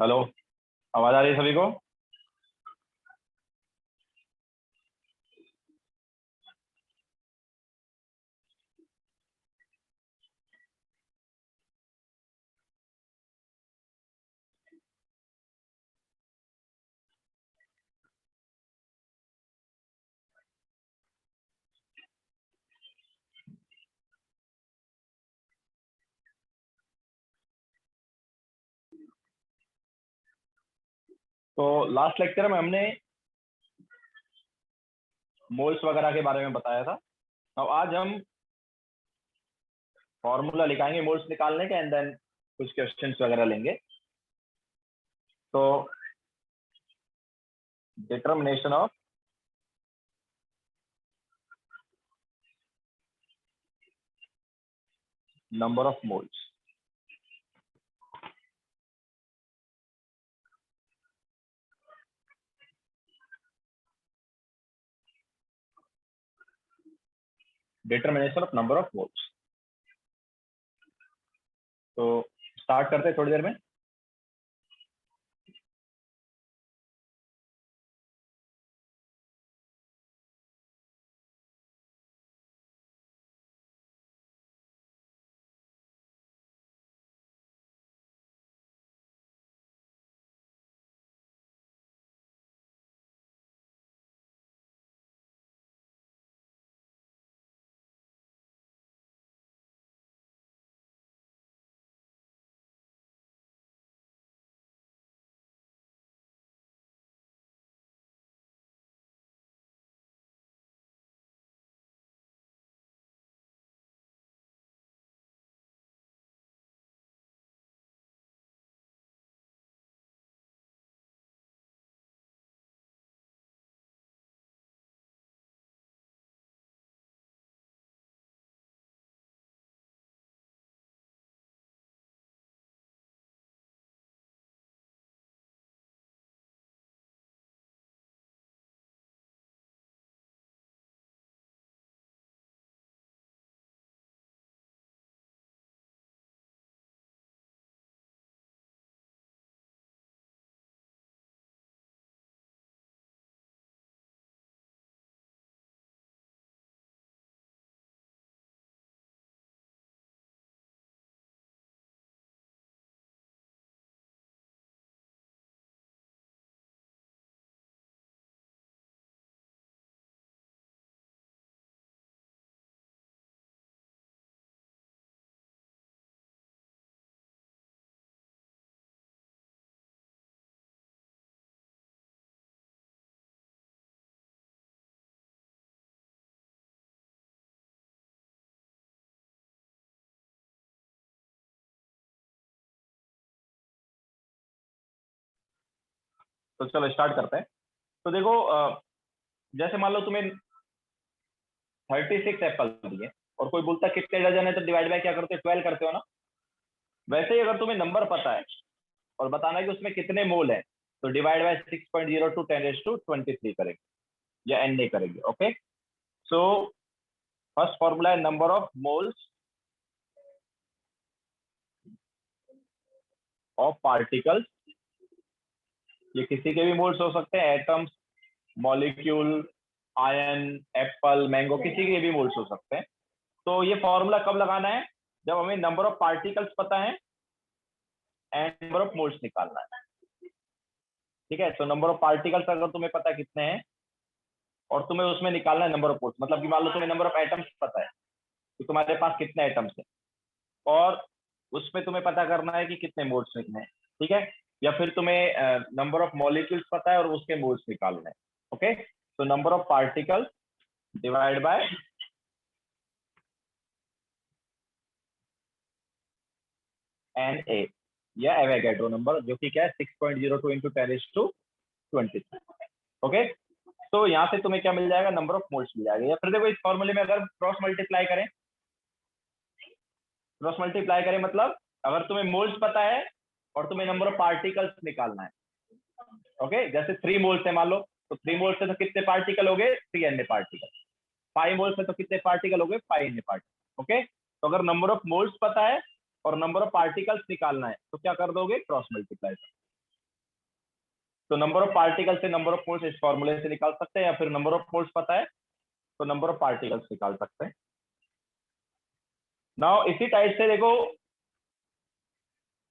Hello. आवाज आ रही है सभी को? तो लास्ट लेक्चर में हमने मोल्स वगैरह के बारे में बताया था। अब आज हम फॉर्मूला लिखाएंगे मोल्स निकालने के, एंड देन कुछ क्वेश्चंस वगैरह लेंगे। तो determination of number of moles. Determination of number of moles. तो स्टार्ट करते हैं थोड़ी देर में। तो चलो स्टार्ट करते हैं। तो देखो, जैसे मान लो तुम्हें 36 एप्पल दिए और कोई बोलता है कितने डजन है, तो डिवाइड बाय क्या करते हो? 12 करते हो ना। वैसे ही अगर तुम्हें नंबर पता है और बताना है कि उसमें कितने मोल है, तो डिवाइड बाय 6.02 10⁻23 करेंगे या एन ए करेंगे। ओके। सो फर्स्ट फॉर्मूला है number of moles of particles. ये किसी के भी मोल्स हो सकते हैं, atoms, molecule, ion, apple, mango, किसी के भी मोल्स हो सकते हैं। तो ये फॉर्मूला कब लगाना है? जब हमें नंबर ऑफ पार्टिकल्स पता है एंड नंबर ऑफ मोल्स निकालना है। ठीक है। तो नंबर ऑफ पार्टिकल्स अगर तुम्हें पता है कितने हैं और तुम्हें उसमें निकालना है नंबर ऑफ मोल्स, मतलब कि मान लो तुम्हें नंबर ऑफ एटम्स पता है कि तुम्हारे पास कितने एटम्स हैं, और उसमें तुम्हें पता करना है कि कितने मोल्स निकले हैं। ठीक है। या फिर तुम्हें नंबर ऑफ मॉलिक्यूल्स पता है और उसके मोल्स निकालने हैं। ओके। तो number of particles divide by N A, या एवोगैड्रो नंबर, जो कि क्या है 6.02 इंटू 10⁻23। ओके। तो यहाँ से तुम्हें क्या मिल जाएगा? नंबर ऑफ मोल्स मिल जाएगा। या फिर देखो, इस फॉर्मूले में अगर क्रॉस मल्टीप्लाई करें, क्रॉस मल्टीप्लाई करें मतलब अगर तुम्हें मोल्स पता है और तुम्हें नंबर ऑफ पार्टिकल्स निकालना है। ओके। जैसे 3 मोल्स है मान लो, तो 3 मोल्स से तो कितने पार्टिकल हो गए? 3 एन ए पार्टिकल। 5 मोल्स है तो कितने पार्टिकल हो गए? 5 एन ए पार्टिकल। ओके। तो अगर नंबर ऑफ मोल्स पता है और नंबर ऑफ पार्टिकल्स निकालना है, तो क्या कर दोगे? Cross multiply. तो नंबर ऑफ पार्टिकल से नंबर ऑफ मोल्स इस फॉर्मूले से निकाल सकते हैं, या फिर नंबर ऑफ मोल्स पता है तो नंबर ऑफ पार्टिकल्स निकाल सकते हैं। नाउ इसी टाइप से देखो,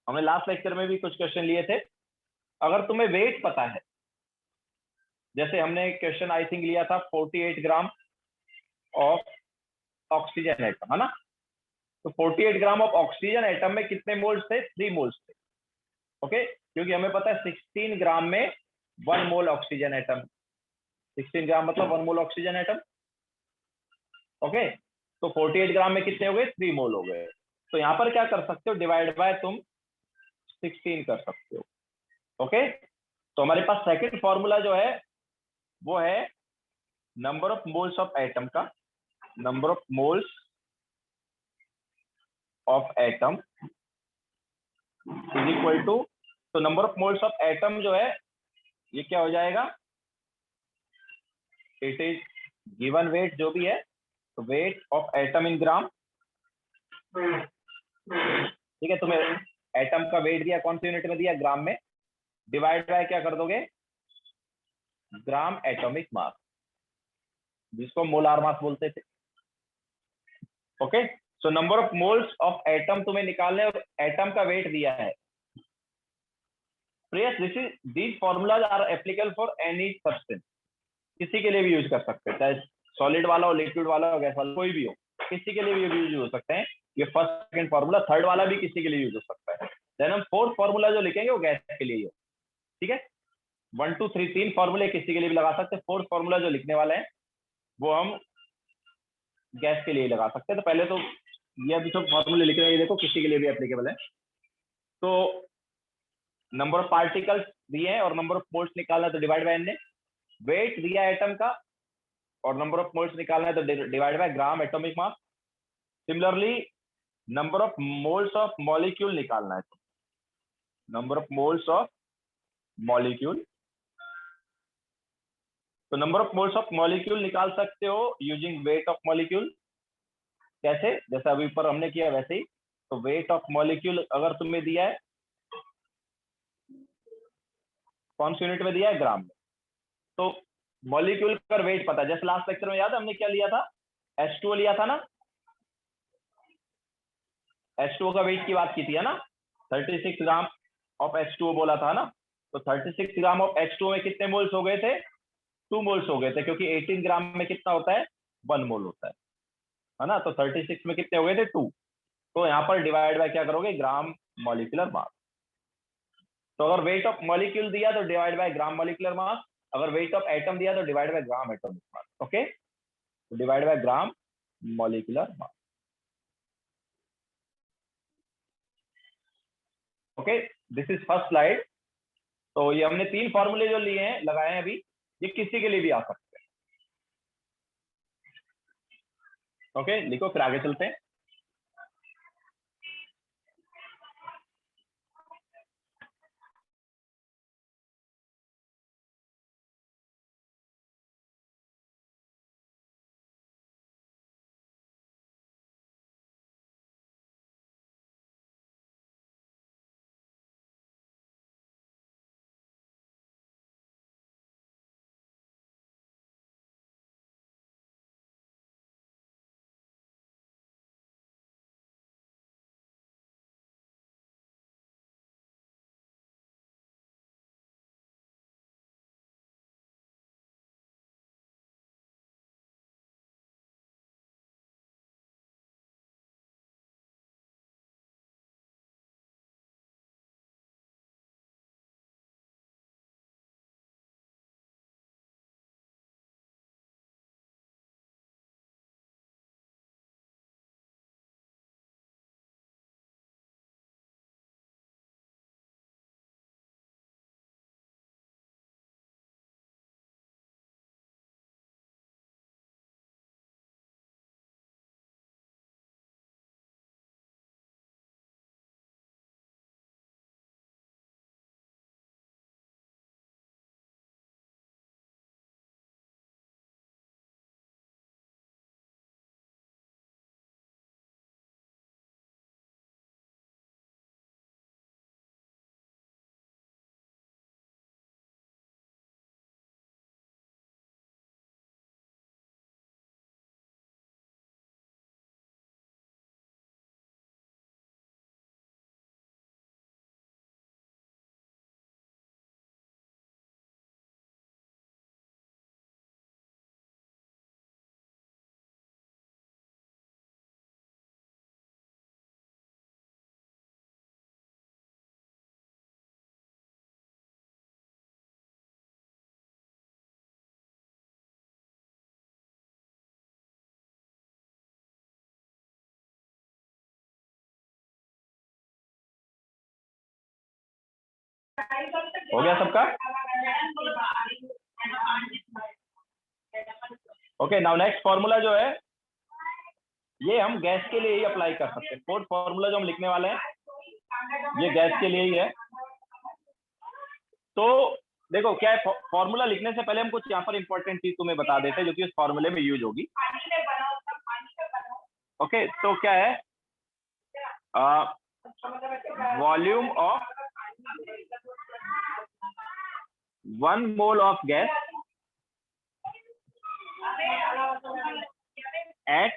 हमने लास्ट लेक्चर में भी कुछ क्वेश्चन लिए थे। अगर तुम्हें वेट पता है, जैसे हमने क्वेश्चन आई थिंक लिया था 48 ग्राम ऑफ ऑक्सीजन एटम, है ना। तो 48 ग्राम ऑफ ऑक्सीजन एटम में कितने मोल्स थे? 3 मोल्स थे। ओके, क्योंकि हमें पता है 16 ग्राम में 1 मोल ऑक्सीजन एटम, 16 ग्राम मतलब 1 मोल ऑक्सीजन एटम। ओके, तो 48 ग्राम में कितने हो गए? 3 मोल हो गए। तो यहां पर क्या कर सकते हो? डिवाइड बाय तुम 16 कर सकते हो। ओके, तो हमारे पास सेकंड फॉर्मूला जो है वो है number of moles of atom का, number of moles of atom is equal to, तो number of moles of atom जो है ये क्या हो जाएगा? इट इज गिवन वेट जो भी है, तो वेट ऑफ एटम इन ग्राम। ठीक है, तुम्हें एटम का वेट दिया, कौन सी यूनिट में दिया? ग्राम में। डिवाइड बाय क्या कर दोगे? ग्राम एटॉमिक मास, जिसको मोलार मास बोलते थे। Okay, so number of moles of atom तुम्हें निकालने, और एटम का वेट दिया है। Yes, these formulas are applicable for any substance। किसी के लिए भी यूज कर सकते हैं, चाहे सॉलिड वाला हो, लिक्विड वाला हो, गैस वाला, कोई भी हो, किसी के लिए भी यूज हो सकते हैं। ये फर्स्ट सेकंड फॉर्मूला, थर्ड वाला भी किसी के लिए यूज हो सकता है। देन हम फोर्थ फॉर्मूला जो लिखेंगे वो गैस के लिए ही हो। ठीक है, 1 2 3 तीन फॉर्मूले किसी के लिए भी लगा सकते हैं। फोर्थ फॉर्मूला जो लिखने वाले हैं वो हम गैस के लिए लगा सकते हैं। तो पहले तो ये अभी सब फॉर्मूले लिख रहे हैं, देखो किसी के लिए भी एप्लीकेबल है। तो नंबर ऑफ पार्टिकल्स दिए हैं और नंबर ऑफ मोल्स निकालना है, तो डिवाइड बाय एन। वेट दिया एटम का और नंबर ऑफ मोल्स निकालना है, तो divide by gram atomic mass. Similarly number of moles of molecule निकालना है, तो number of moles of molecule, तो number of moles of molecule निकाल सकते हो यूजिंग वेट ऑफ मॉलिक्यूल। कैसे? जैसे अभी ऊपर हमने किया वैसे ही। तो वेट ऑफ मॉलिक्यूल अगर तुम्हें दिया है, कौन सी यूनिट में दिया है? ग्राम में। तो मॉलिक्यूल का वेट पता है, जैसे लास्ट लेक्चर में याद है हमने क्या लिया था? H2O लिया था ना, H2O का वेट की बात की थी, है ना। 36 ग्राम ऑफ H2O बोला था ना। तो 36 ग्राम ऑफ H2O में कितने मोल्स हो गए थे? 2 मोल्स हो गए थे, क्योंकि 18 ग्राम में कितना होता है? 1 मोल होता है ना। तो 36 में कितने हो गए थे? 2। तो यहाँ पर डिवाइड बाय क्या करोगे? Gram molecular mass. तो अगर वेट ऑफ मॉलिक्यूल दिया तो divide by gram molecular mass, अगर वेट ऑफ एटम दिया तो divide by gram atomic mass. Okay, तो divide by gram molecular mass. Okay, this is first slide. तो ये हमने 3 फॉर्मूले जो लिए हैं, लगाए हैं अभी, ये किसी के लिए भी आ सकते हैं। ओके, लिखो फिर आगे चलते हैं। हो गया सबका? ओके, नाउ नेक्स्ट फॉर्मूला जो है ये हम गैस के लिए ही अप्लाई कर सकते हैं। फोर्थ फॉर्मूला जो हम लिखने वाले हैं ये गैस के लिए ही है। तो देखो क्या है, फॉर्मूला लिखने से पहले हम कुछ यहाँ पर इंपॉर्टेंट चीज तुम्हें बता देते हैं जो कि उस फॉर्मूले में यूज होगी। ओके, तो क्या है, volume of 1 mole of gas at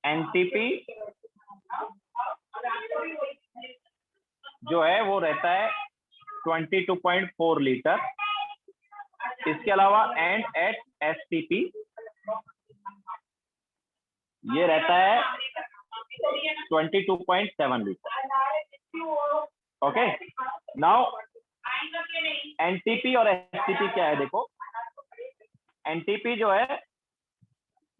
NTP जो है वो रहता है 22.4 लीटर। इसके अलावा एंड एट एसटीपी ये रहता है 22.7 लीटर। ओके, नाउ एनटीपी और एसटीपी क्या है, देखो एनटीपी जो है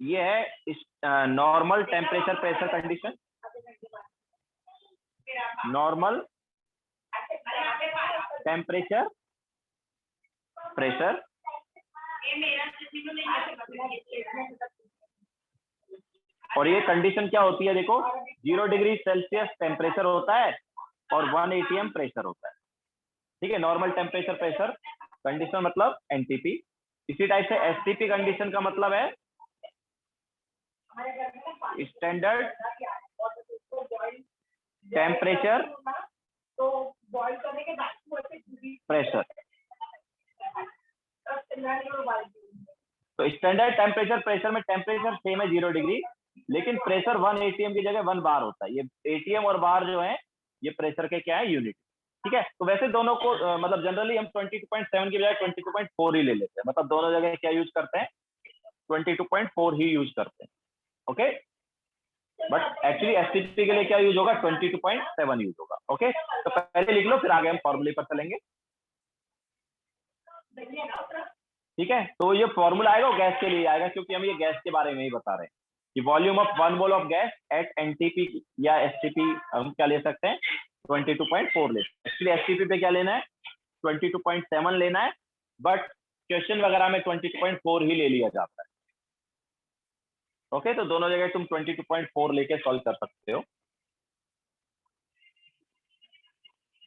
ये है normal temperature pressure condition, normal temperature pressure, और ये कंडीशन क्या होती है, देखो 0 डिग्री सेल्सियस टेम्परेचर होता है और 1 atm प्रेशर होता है। ठीक है, नॉर्मल टेम्परेचर प्रेशर कंडीशन मतलब एनटीपी। इसी टाइप से एसटीपी कंडीशन का मतलब है स्टैंडर्ड टेम्परेचर प्रेशर। तो स्टैंडर्ड टेम्परेचर प्रेशर में टेम्परेचर सेम है 0 डिग्री, लेकिन प्रेशर 1 atm की जगह 1 बार होता है। ये एटीएम और बार जो है ये प्रेशर के क्या है, यूनिट। ठीक है, तो वैसे दोनों को मतलब जनरली हम 22.7 की बजाय 22.4 ही ले लेते हैं, मतलब दोनों जगह क्या यूज करते हैं, 22.4 ही यूज करते हैं। ओके, बट एक्चुअली एसटीपी के लिए क्या यूज होगा, 22.7 यूज होगा। ओके, तो पहले लिख लो फिर आगे हम फॉर्मूले पर चलेंगे। ठीक है, तो ये फॉर्मूला आएगा वो गैस के लिए आएगा, क्योंकि हम ये गैस के बारे में ही बता रहे हैं कि volume of 1 mole of gas at NTP या एसटीपी हम क्या ले सकते हैं, 22.4 ले। एक्चुअली एसटीपी पे क्या लेना है, 22.7 लेना है, बट क्वेश्चन वगैरह में 22.4 ही ले लिया जाता है। ओके, तो दोनों जगह तुम 22.4 लेके सॉल्व कर सकते हो।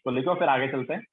तो लिखो फिर आगे चलते हैं।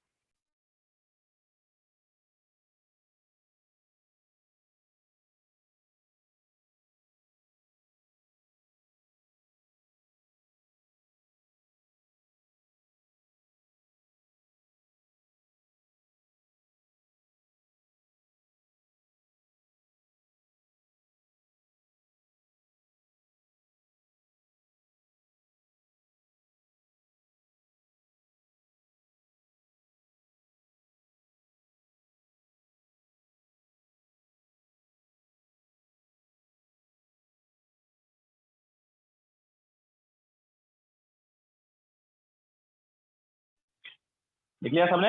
लिख लिया सबने?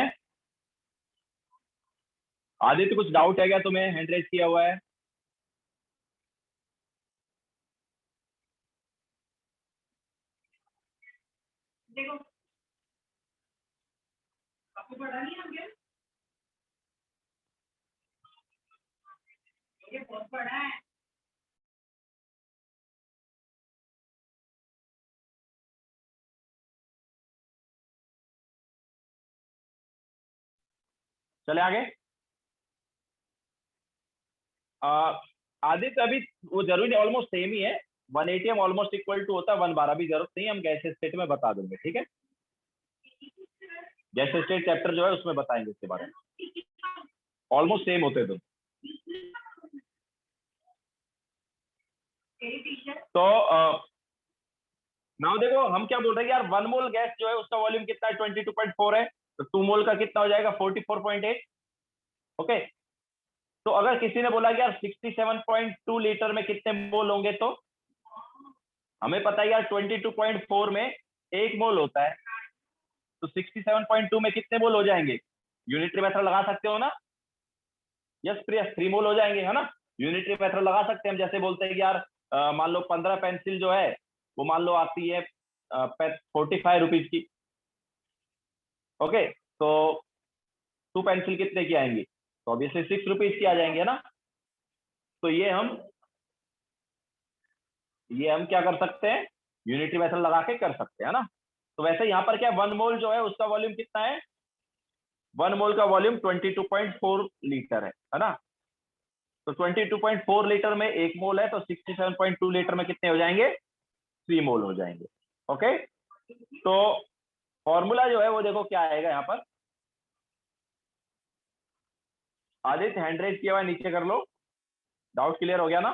आदित्य कुछ डाउट है क्या तुम्हें, हैंड रेज किया हुआ है? देखो आपको पढ़ा नहीं है क्या? ये बहुत पढ़ा है। चले आगे। आदित्य अभी वो जरूरी नहीं, ऑलमोस्ट सेम ही है। 1 atm ऑलमोस्ट इक्वल टू होता है 1 बार। अभी जरूरत नहीं, हम गैस स्टेट में बता देंगे। ठीक है, गैस स्टेट चैप्टर जो है उसमें बताएंगे इसके बारे में। ऑलमोस्ट सेम होते हैं तो नाउ देखो हम क्या बोल रहे हैं यार, 1 मोल गैस जो है उसका वॉल्यूम कितना है, 22.4 है, तो 2 मोल का कितना हो जाएगा, 44.8। ओके, तो अगर किसी ने बोला कि यार 67.2 लीटर में कितने मोल होंगे, तो हमें पता है यार 22.4 में 1 मोल होता है, तो 67.2 में कितने मोल हो जाएंगे, यूनिटरी मेथड लगा सकते हो ना? यस प्रिया, 3 मोल हो जाएंगे, है ना? यूनिटरी मेथड लगा सकते हैं हम, जैसे बोलते हैं कि यार मान लो 15 पेंसिल जो है वो मान लो आती है 45 रुपीज की। ओके, तो टू पेंसिल कितने की आएंगी? तो ऑब्वियसली 6 रुपीज की आ जाएंगे, है ना। तो ये हम क्या कर सकते हैं, यूनिटरी मेथड लगा के कर सकते हैं, है ना। तो वैसे यहाँ पर क्या 1 मोल जो है उसका वॉल्यूम कितना है? 1 मोल का वॉल्यूम 22.4 लीटर है ना। तो 22.4 लीटर में 1 मोल है, तो 67.2 लीटर में कितने हो जाएंगे? 3 मोल हो जाएंगे। ओके, तो फॉर्मूला जो है वो देखो क्या आएगा यहाँ पर। आदित्य हैंड रेज किया हुआ है, नीचे कर लो। डाउट क्लियर हो गया ना।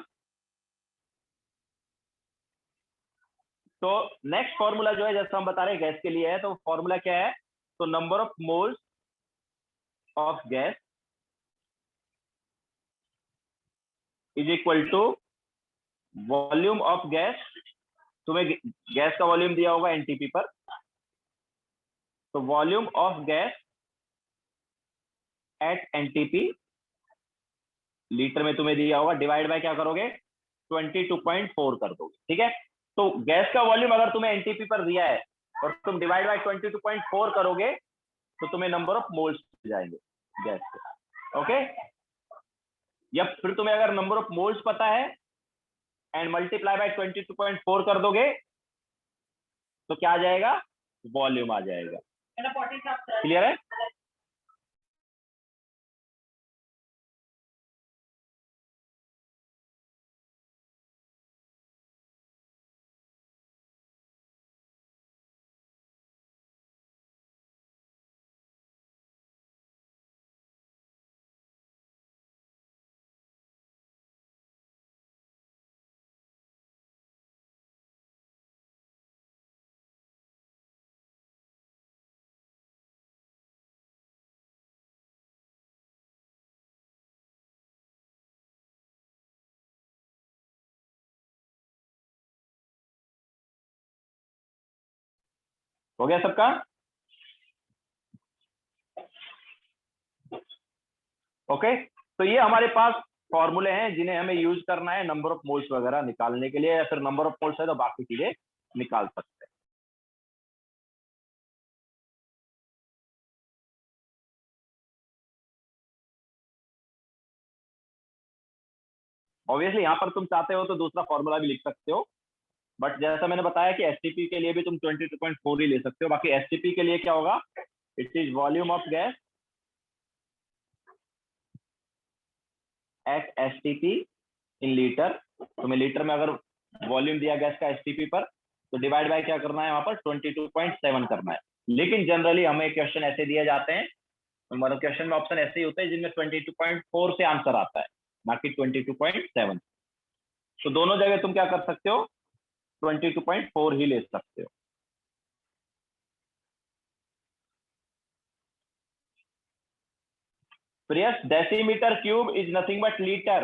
तो नेक्स्ट फॉर्मूला जो है, जैसा हम बता रहे हैं गैस के लिए है, तो फॉर्मूला क्या है? तो number of moles of gas is equal to volume of gas. तुम्हें गैस का वॉल्यूम दिया होगा एनटीपी पर, तो volume of gas at NTP litre में तुम्हें दिया होगा, डिवाइड बाय क्या करोगे? 22.4 कर दोगे। ठीक है, तो गैस का वॉल्यूम अगर तुम्हें एनटीपी पर दिया है और तुम डिवाइड बाय 22.4 करोगे तो तुम्हें नंबर ऑफ मोल्स मिल जाएंगे गैस के। ओके, या फिर तुम्हें अगर नंबर ऑफ मोल्स पता है एंड मल्टीप्लाई बाय 22.4 कर दोगे तो क्या आ जाएगा? वॉल्यूम आ जाएगा। क्लियर है? हो गया सबका? ओके, तो ये हमारे पास फॉर्मूले हैं जिन्हें हमें यूज करना है नंबर ऑफ मोल्स वगैरह निकालने के लिए, या फिर नंबर ऑफ मोल्स है तो बाकी चीजें निकाल सकते हैं। ऑब्वियसली यहाँ पर तुम चाहते हो तो दूसरा फॉर्मूला भी लिख सकते हो, बट जैसा मैंने बताया कि एसटीपी के लिए भी तुम 22.4 ही ले सकते हो। बाकी एसटीपी के लिए क्या होगा? It is volume of gas eight STP in litre. तुम्हें लीटर में अगर वॉल्यूम दिया गैस का एसटीपी पर, तो डिवाइड बाय क्या करना है? वहां पर 22.7 करना है। लेकिन जनरली हमें क्वेश्चन ऐसे दिए जाते हैं, मतलब क्वेश्चन में ऑप्शन ऐसे ही होते हैं जिनमें 22.4 से आंसर आता है, ना कि 22.7। तो दोनों जगह तुम क्या कर सकते हो? 22.4 ही ले सकते हो। प्रियस, decimetre cube is nothing but litre.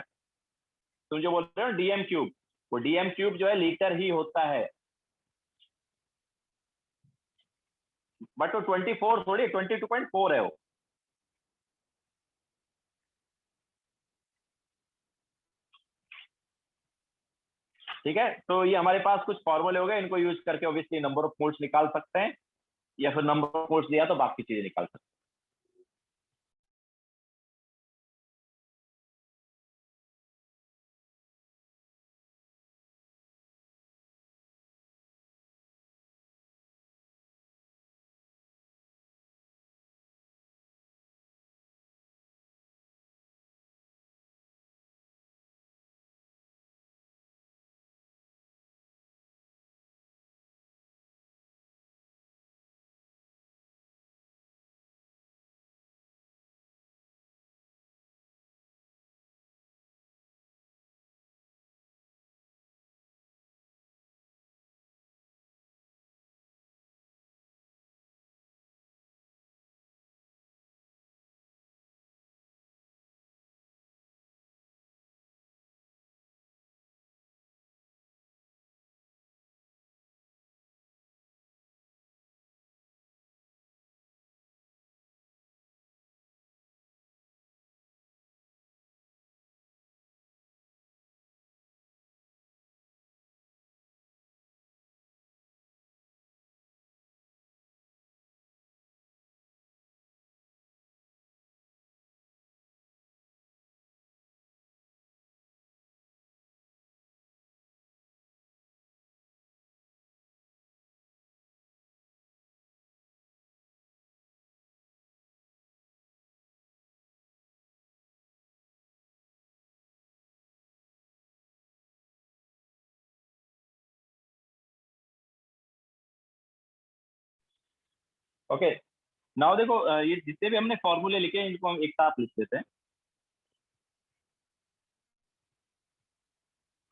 तुम जो बोल रहे हो डीएम क्यूब, वो डीएम क्यूब जो है लीटर ही होता है, बट वो 24 थोड़ी 22.4 है वो। ठीक है, तो ये हमारे पास कुछ फॉर्मूले हो गए, इनको यूज करके ऑब्वियसली नंबर ऑफ मोल्स निकाल सकते हैं, या फिर नंबर ऑफ मोल्स दिया तो बाकी चीजें निकाल सकते हैं। ओके, नाउ देखो ये जितने भी हमने फॉर्मूले लिखे हैं इनको हम एक साथ लिख देते हैं।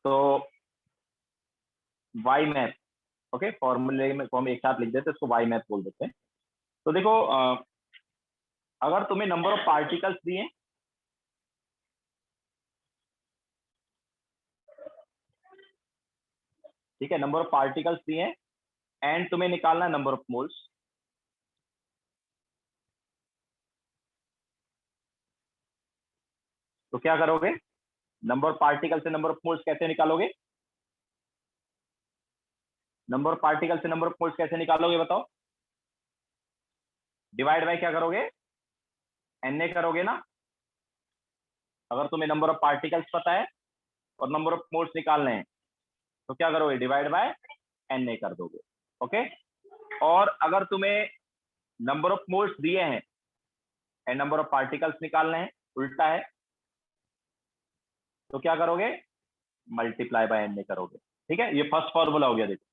तो वाई मैप, ओके, फॉर्मूले में को हम एक साथ लिख देते हैं, इसको वाई मैप बोल देते हैं। तो देखो अगर तुम्हें नंबर ऑफ पार्टिकल्स दिए, ठीक है, नंबर ऑफ पार्टिकल्स दिए एंड तुम्हें निकालना है नंबर ऑफ मोल्स, तो क्या करोगे? नंबर ऑफ पार्टिकल से नंबर ऑफ मोल्स कैसे निकालोगे? नंबर ऑफ पार्टिकल से नंबर ऑफ मोल्स कैसे निकालोगे बताओ? डिवाइड बाय क्या करोगे? Na करोगे ना। अगर तुम्हें नंबर ऑफ पार्टिकल्स पता है और नंबर ऑफ मोल्स निकालने हैं तो क्या करोगे? डिवाइड बाय Na कर दोगे। ओके, और अगर तुम्हें नंबर ऑफ मोल्स दिए हैं एंड नंबर ऑफ पार्टिकल्स निकालने हैं, उल्टा है, तो क्या करोगे? मल्टीप्लाई बाय Na करोगे। ठीक है, ये फर्स्ट फॉर्मूला हो गया। देखो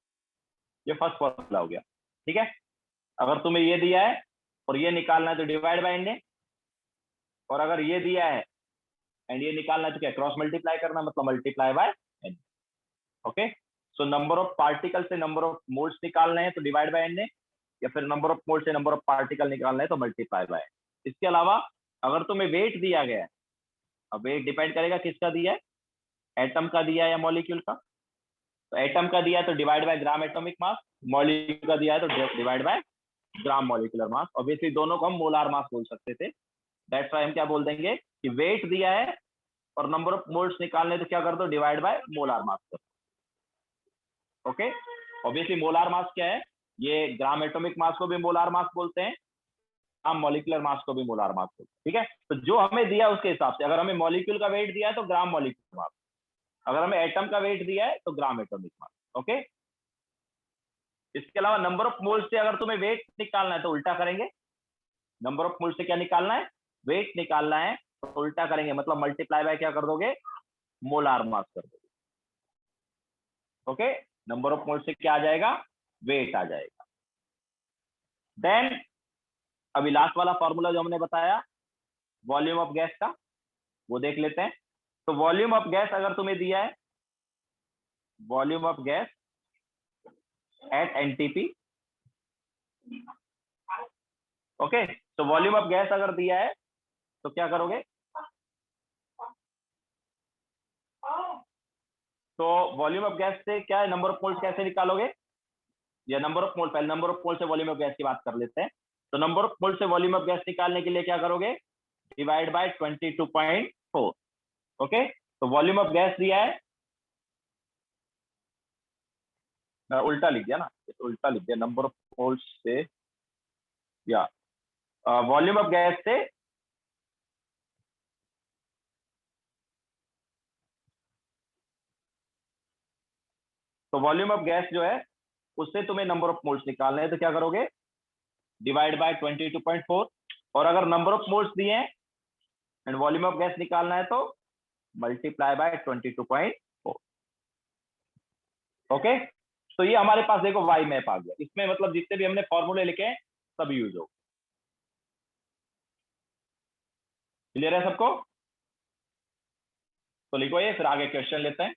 ये फर्स्ट फॉर्मूला हो गया। ठीक है, अगर तुम्हें ये दिया है और ये निकालना है तो डिवाइड बाय Na, और अगर ये दिया है एंड ये निकालना है तो क्या? क्रॉस मल्टीप्लाई करना, मतलब multiply by Na। Okay, so number of particle से नंबर ऑफ मोल्स निकालना है तो डिवाइड बाय Na, या फिर नंबर ऑफ मोल्स से नंबर ऑफ पार्टिकल निकालना है तो मल्टीप्लाई बाय। इसके अलावा अगर तुम्हें वेट दिया गया है, अब वेट डिपेंड करेगा किसका दिया है, एटम का दिया है या मॉलिक्यूल का। तो एटम का दिया है तो divide by gram atomic mass, molecule का दिया है तो divide by gram molecular mass. Obviously दोनों को हम मोलार मास बोल सकते थे, दैट्स व्हाई हम क्या बोल देंगे कि वेट दिया है और नंबर ऑफ मोल्स निकालने तो क्या कर दो? डिवाइड बाय मोलार मास कर। ओके, ऑब्वियसली मोलार मास क्या है? ये ग्राम एटॉमिक मास को भी मोलार मास बोलते हैं, ग्राम मॉलिक्यूलर मास को भी मोलार मास बोलते हैं। ठीक है, तो जो हमें दिया उसके हिसाब से, अगर हमें मॉलिक्यूल का वेट दिया है तो ग्राम मॉलिक्यूलर मास, अगर हमें एटम का वेट दिया है तो ग्राम एटॉमिक मास। ओके, इसके अलावा नंबर ऑफ मोल्स से अगर तुम्हें वेट निकालना है तो उल्टा करेंगे। नंबर ऑफ मोल्स से क्या निकालना है? वेट निकालना है, तो उल्टा करेंगे, मतलब मल्टीप्लाई बाय क्या कर दोगे? मोलार मास कर दोगे। ओके, नंबर ऑफ मोल्स से क्या आ जाएगा? वेट आ जाएगा। देन अभी लास्ट वाला फॉर्मूला जो हमने बताया वॉल्यूम ऑफ गैस का, वो देख लेते हैं। तो वॉल्यूम ऑफ गैस अगर तुम्हें दिया है, volume of gas at NTP, okay, तो वॉल्यूम ऑफ गैस अगर दिया है तो क्या करोगे? तो वॉल्यूम ऑफ गैस से क्या है, नंबर ऑफ मोल्स कैसे निकालोगे? या नंबर ऑफ मोल, पहले नंबर ऑफ मोल से वॉल्यूम ऑफ गैस की बात कर लेते हैं। तो नंबर ऑफ मोल से वॉल्यूम ऑफ गैस निकालने के लिए क्या करोगे? Divide by 22.4। ओके, तो वॉल्यूम ऑफ गैस दिया है, उल्टा लिख दिया ना, तो उल्टा लिख दिया, नंबर ऑफ मोल्स से, या वॉल्यूम ऑफ गैस से तो वॉल्यूम ऑफ गैस जो है उससे तुम्हें नंबर ऑफ मोल्स निकालने हैं, तो क्या करोगे? डिवाइड बाय 22.4, और अगर नंबर ऑफ मोल्स दिए हैं एंड वॉल्यूम ऑफ गैस निकालना है तो मल्टीप्लाई बाय 22.4। ओके, तो ये हमारे पास देखो वाई मैप आ गया, इसमें मतलब जितने भी हमने फॉर्मूले लिखे हैं सब यूज हो। क्लियर है सबको? तो लिखो ये, फिर आगे क्वेश्चन लेते हैं।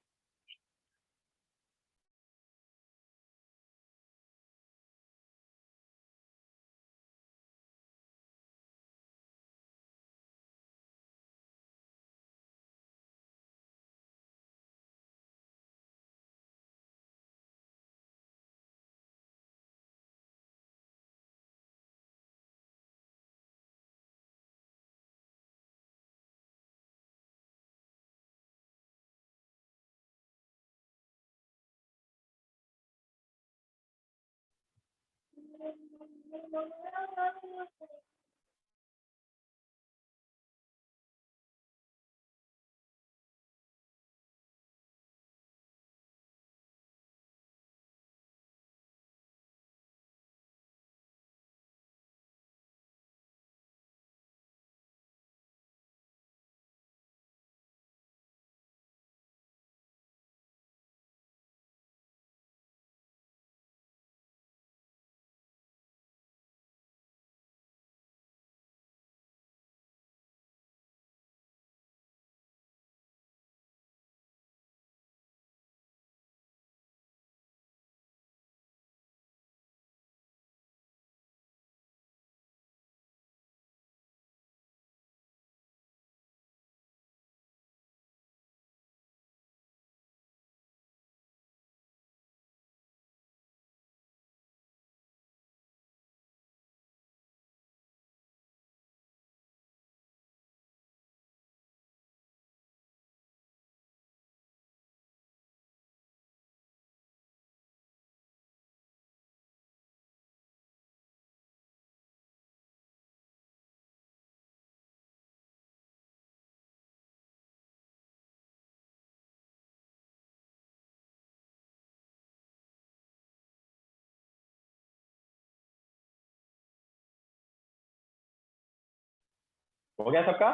हो गया सबका?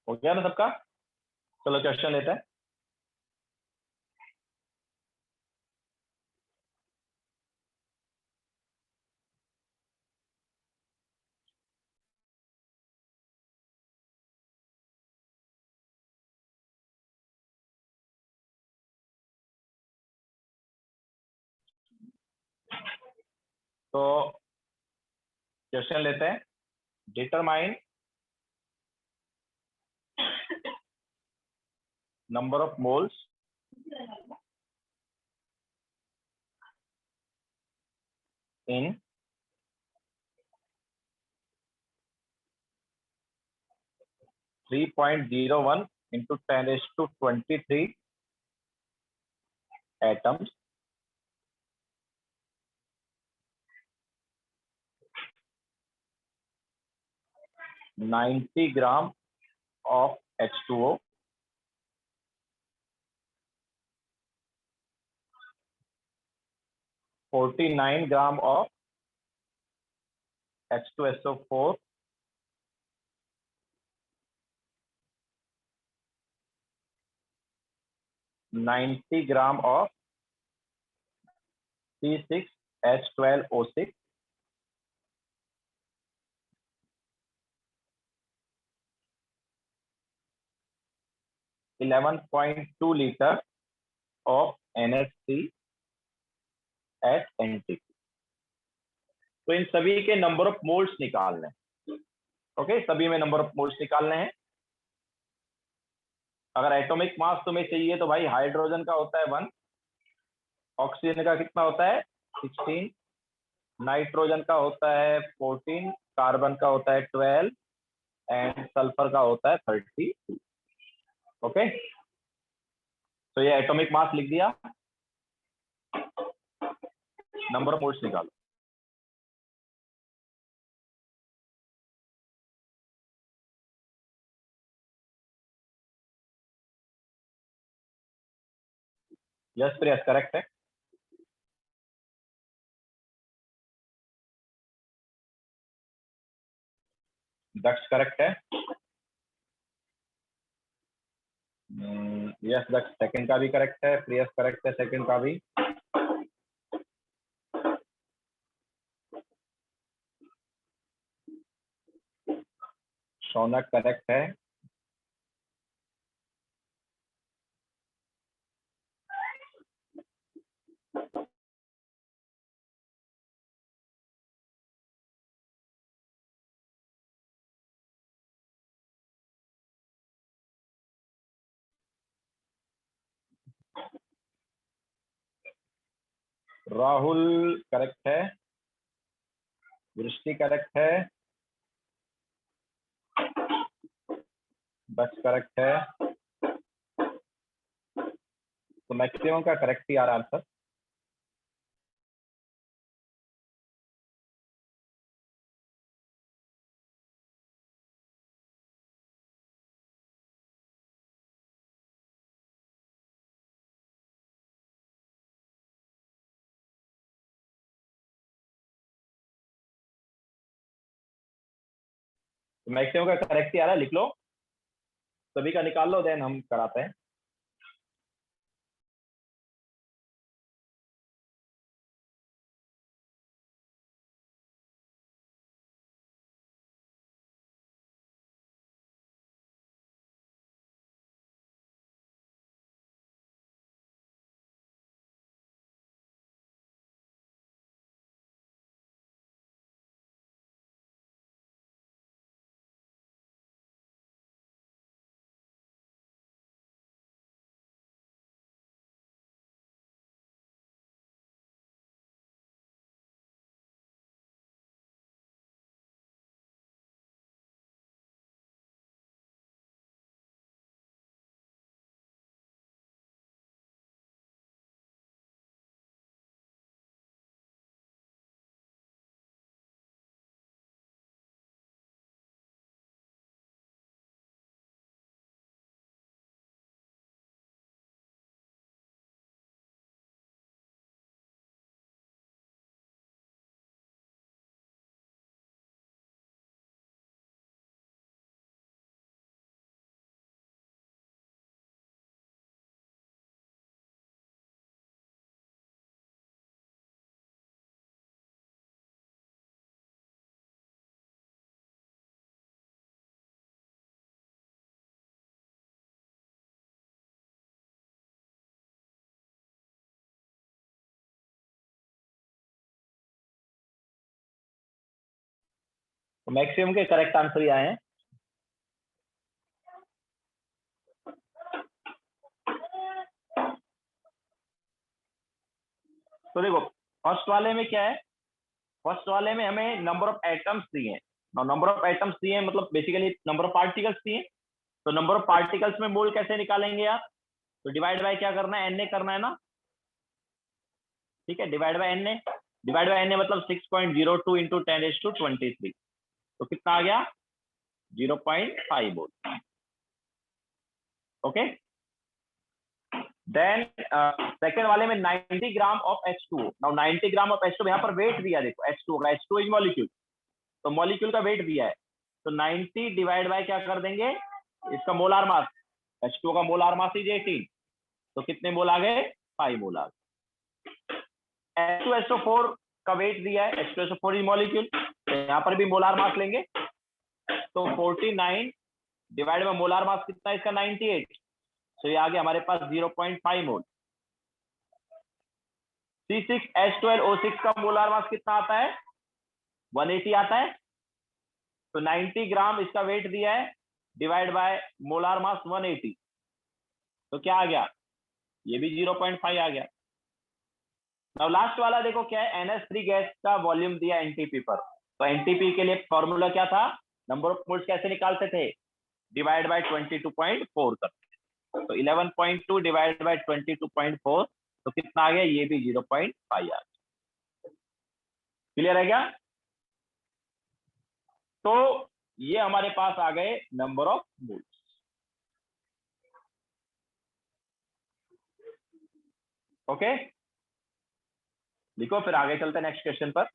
हो गया ना सबका? चलो क्वेश्चन लेते हैं। तो क्वेश्चन लेते हैं। Determine number of moles in 3.01 into 10⁻23 atoms ,90 gram of H2O, 49 gram of H2SO4, 90 gram of C6H12O6, 11.2 liter of NH3 at NT। तो इन सभी के नंबर ऑफ मोल्स निकालने हैं। ओके, सभी में नंबर ऑफ मोल्स निकालने हैं। अगर एटॉमिक मास तुम्हें चाहिए तो भाई हाइड्रोजन का होता है 1, ऑक्सीजन का कितना होता है 16, नाइट्रोजन का होता है 14, कार्बन का होता है 12 एंड सल्फर का होता है 32। ओके, तो ये एटॉमिक मास लिख दिया। नंबर ऑफ मोल्स निकालो। यस प्रियस, करेक्ट है। दक्ष करेक्ट है। यस दक्ष सेकंड का भी करेक्ट है। प्रियस करेक्ट है सेकंड का भी। शौनक करेक्ट है। राहुल करेक्ट है। वृष्टि करेक्ट है। दक्ष करेक्ट है। तो मैक्सिमम का करेक्ट ही आ रहा आंसर। तो मैक्सिमम का करेक्ट ही आ रहा है, लिख लो। सभी का निकाल लो, देन हम कराते हैं। मैक्सिमम के करेक्ट आंसर ही आए हैं। तो देखो फर्स्ट वाले में क्या है, फर्स्ट वाले में हमें नंबर ऑफ एटम्स दिए हैं। नंबर ऑफ एटम्स दिए हैं मतलब बेसिकली नंबर ऑफ पार्टिकल्स दिए हैं। तो नंबर ऑफ पार्टिकल्स में मोल कैसे निकालेंगे आप, तो डिवाइड बाय क्या करना है, एन करना है ना, ठीक है, divide by N, divide by N मतलब 6.02 इंटू 10⁻23। तो कितना आ गया, 0.5 मोल। ओके, देन सेकेंड वाले में 90 gram of H2O। Now 90 gram of H2O, यहाँ पर वेट दिया देखो, H2O का, H2O इज मॉलिक्यूल, तो मॉलिक्यूल का वेट दिया है। तो 90 डिवाइड बाय क्या कर देंगे, इसका मोलार मास, H2O का मोलार मास इज 18, तो कितने मोल आ गए, 5 मोल आ गए। H2SO4 का वेट दिया है, H2SO4 इज मॉलिक्यूल, तो यहाँ पर भी मोलार मास लेंगे, तो 49 डिवाइड बाय मोलार मास कितना है इसका, 98, तो ये आ गया हमारे पास 0.5 मोल। C6H12O6 का मोलार मास कितना आता है, 180 आता है, तो 90 ग्राम इसका वेट दिया है, डिवाइड बाय मोलार मास 180, तो क्या आ गया, ये भी 0.5 आ गया। अब लास्ट वाला देखो क्या है, NH3 गैस का वॉल्यूम दिया एनटीपी पर, तो एनटीपी के लिए फॉर्मूला क्या था, नंबर ऑफ मोल्स कैसे निकालते थे, डिवाइड बाय 22.4 करते, तो 11.2 डिवाइड बाय 22.4, तो कितना आ गया, ये भी 0.5 आ गया। क्लियर है क्या, तो ये हमारे पास आ गए नंबर ऑफ मोल्स। ओके, लिखो, फिर आगे चलते हैं नेक्स्ट क्वेश्चन पर।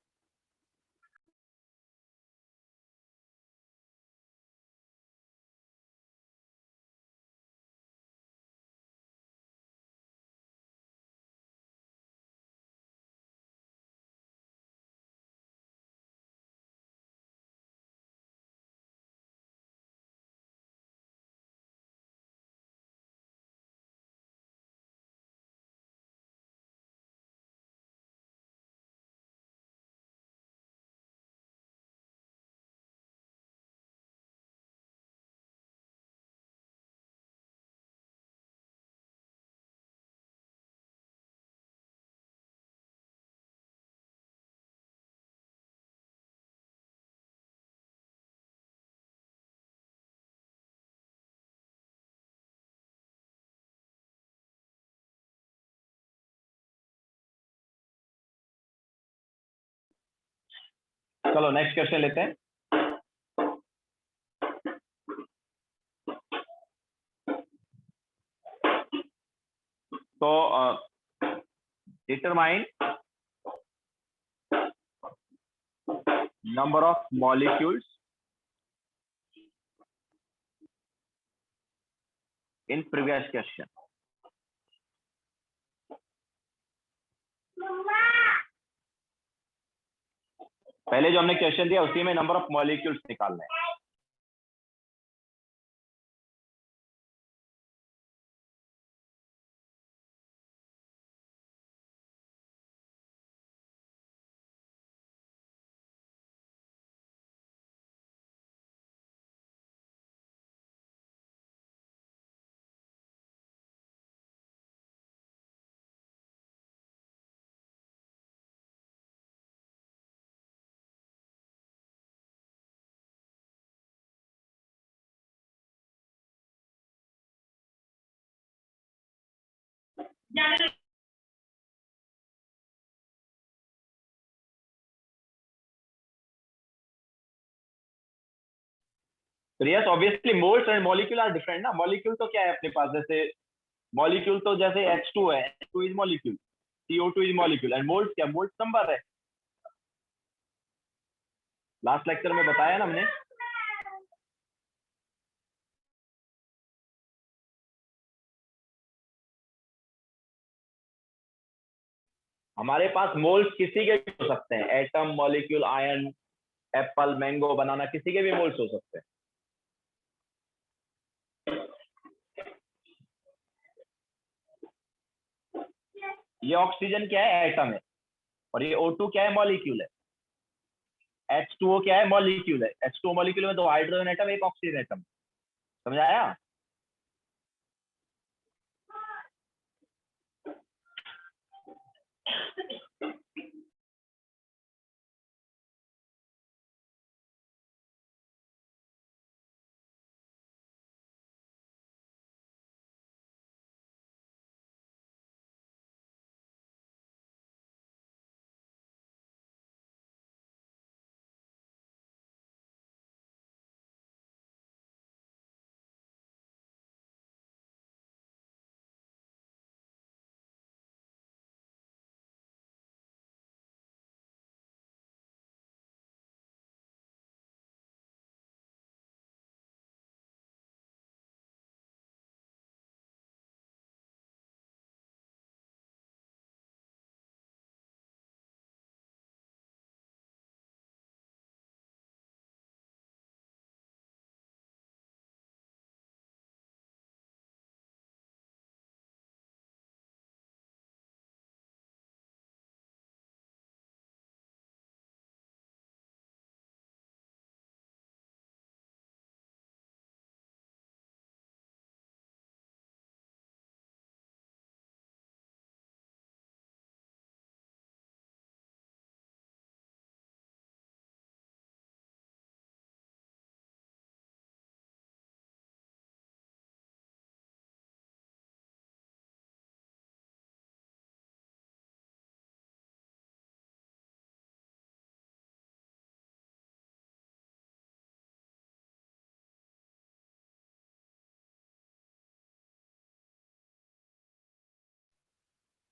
चलो नेक्स्ट क्वेश्चन लेते हैं। तो determine number of molecules in previous question। पहले जो हमने क्वेश्चन दिया उसी में नंबर ऑफ मॉलिक्यूल्स निकालना है। तो yes obviously moles and molecule are different ना। मॉलिक्यूल तो क्या है अपने पास, जैसे मॉलिक्यूल तो जैसे H2 है, H2 is molecule, CO2 is molecule, and moles क्या, मोल्स नंबर है। लास्ट लेक्चर में बताया ना हमने। हमारे पास मोल्स किसी के भी हो सकते हैं, atom, molecule, ion, apple, mango, banana, किसी के भी मोल्स हो सकते हैं। ये ऑक्सीजन क्या है, एटम है, और ये O2 क्या है, मॉलिक्यूल है। H2O क्या है? मॉलिक्यूल है। H2O मॉलिक्यूल में 2 हाइड्रोजन एटम, 1 ऑक्सीजन एटम। समझ आया?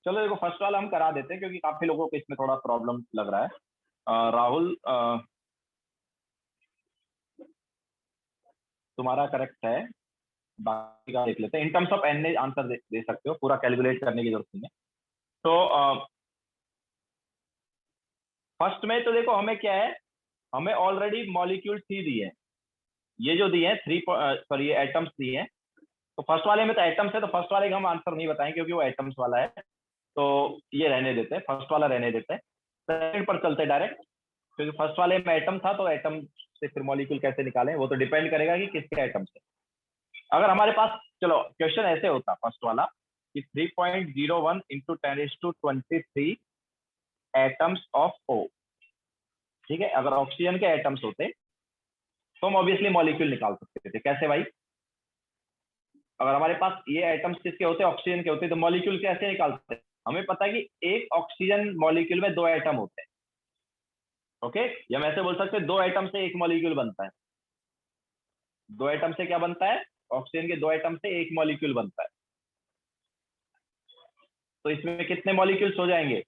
चलो देखो, फर्स्ट वाला हम करा देते हैं क्योंकि काफी लोगों को इसमें थोड़ा प्रॉब्लम लग रहा है। राहुल, तुम्हारा करेक्ट है। बाकी का देख लेते हैं। In terms of N answer दे सकते हो, पूरा कैलकुलेट करने की जरूरत नहीं है। तो फर्स्ट में तो देखो हमें क्या है, हमें ऑलरेडी मॉलिक्यूल्स ही दिए हैं। ये जो दिए हैं सॉरी, ये एटम्स दिए हैं। तो फर्स्ट वाले में तो एटम्स है, तो फर्स्ट वाले का हम आंसर नहीं बताएंगे क्योंकि वो एटम्स वाला है। तो ये रहने देते हैं, फर्स्ट वाला रहने देते हैं। सेकंड पर चलते डायरेक्ट, क्योंकि फर्स्ट वाले में एटम था, तो एटम से फिर मॉलिक्यूल कैसे निकालें वो तो डिपेंड करेगा कि किसके एटम से। अगर हमारे पास, चलो क्वेश्चन ऐसे होता फर्स्ट वाला कि 3.01 इंटू 10⁻23 एटम्स ऑफ O। ठीक है, अगर ऑक्सीजन के एटम्स होते तो हम ऑब्वियसली मॉलिक्यूल निकाल सकते थे। कैसे भाई? अगर हमारे पास ये एटम्स किसके होते, ऑक्सीजन के होते, तो मॉलिक्यूल कैसे निकालते हैं? हमें पता है कि एक ऑक्सीजन मॉलिक्यूल में 2 एटम होते हैं। ओके, या हम ऐसे बोल सकते हैं 2 एटम से 1 मॉलिक्यूल बनता है। 2 एटम से क्या बनता है? ऑक्सीजन के 2 एटम से 1 मॉलिक्यूल बनता है। तो इसमें कितने मॉलिक्यूल्स हो जाएंगे?